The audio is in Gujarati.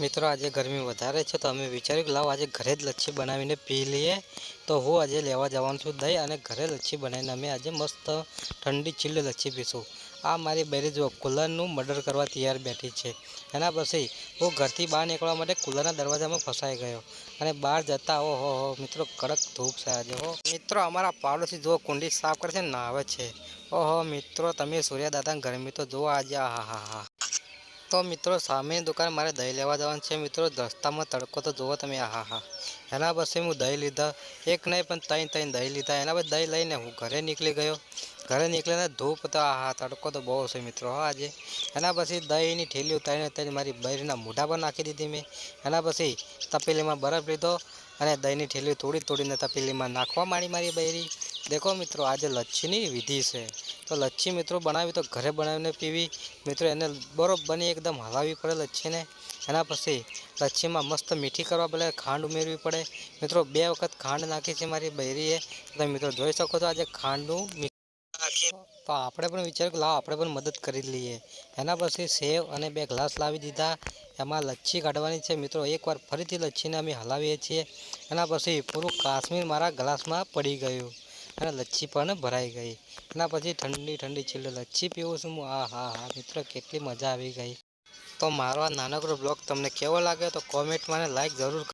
મિત્રો આજે ગરમી વધારે છે તો અમે વિચાર્યું કે લાવ આજે ઘરે જ લચ્છી બનાવીને પી લઈએ। તો હું આજે લેવા જવાનું છું દહીં અને ઘરે લચ્છી બનાવીને અમે આજે મસ્ત ઠંડી ચીલ્ડ લચ્છી પીશું। આ મારી બૈરી જો કુલરનું મર્ડર કરવા તૈયાર બેઠી છે। એના પછી હું ઘરથી બહાર નીકળવા માટે કુલરના દરવાજામાં ફસાઈ ગયો અને બહાર જતા ઓહો મિત્રો કડક ધૂપ છે આજે હો। મિત્રો અમારા પાડોશી જો કુંડી સાફ કરે છે નાવે છે। ઓહો મિત્રો તમે સૂર્યદાદાની ગરમી તો જુઓ આજે હા હા હા। તો મિત્રો સામેની દુકાન મારે દહીં લેવા જવાનું છે મિત્રો રસ્તામાં તડકો તો જુઓ તમે આહા હા। એના પછી હું દહીં લીધા એક નહીં પણ ત્રણ દહીં લીધા। એના પછી દહીં લઈને હું ઘરે નીકળી ગયો। ઘરે નીકળીને ધૂપ તો આહા તડકો તો બહુ છે મિત્રો હા આજે। એના પછી દહીંની ઠેલી ઉતારીને મારી બૈરીના મોઢા પર નાખી દીધી મેં। એના પછી તપેલીમાં બરફ લીધો અને દહીંની ઠેલી તોડીને તપેલીમાં નાખવા માંડી મારી બૈરી। દેખો મિત્રો આજે લચ્છીની વિધિ છે તો લચ્છી મિત્રો બનાવી તો ઘરે બનાવીને પીવી। મિત્રો એને બરોબરની એકદમ હલાવવી પડે લચ્છીને। એના પછી લચ્છીમાં મસ્ત મીઠી કરવા પડે ખાંડ ઉમેરવી પડે। મિત્રો 2 વખત ખાંડ નાખી છે મારી બૈરીએ। તમે મિત્રો જોઈ શકો છો આજે ખાંડનું તો આપણે પણ વિચાર્યું કે લાવ આપણે પણ મદદ કરી લઈએ। એના પછી સેવ અને 2 ગ્લાસ લાવી દીધા। એમાં લચ્છી કાઢવાની છે મિત્રો એકવાર ફરીથી લચ્છીને અમે હલાવીએ છીએ। એના પછી પૂરું કાશ્મીર મારા ગ્લાસમાં પડી ગયું અને લચ્છી પણ ભરાઈ ગઈ। એના પછી ઠંડી ઠંડી છેલ્લે લચ્છી પીવું છું હું આ હા હા મિત્રો કેટલી મજા આવી ગઈ। તો મારો આ નાનકડો બ્લોગ તમને કેવો લાગ્યો તો કોમેન્ટમાં લાઈક જરૂર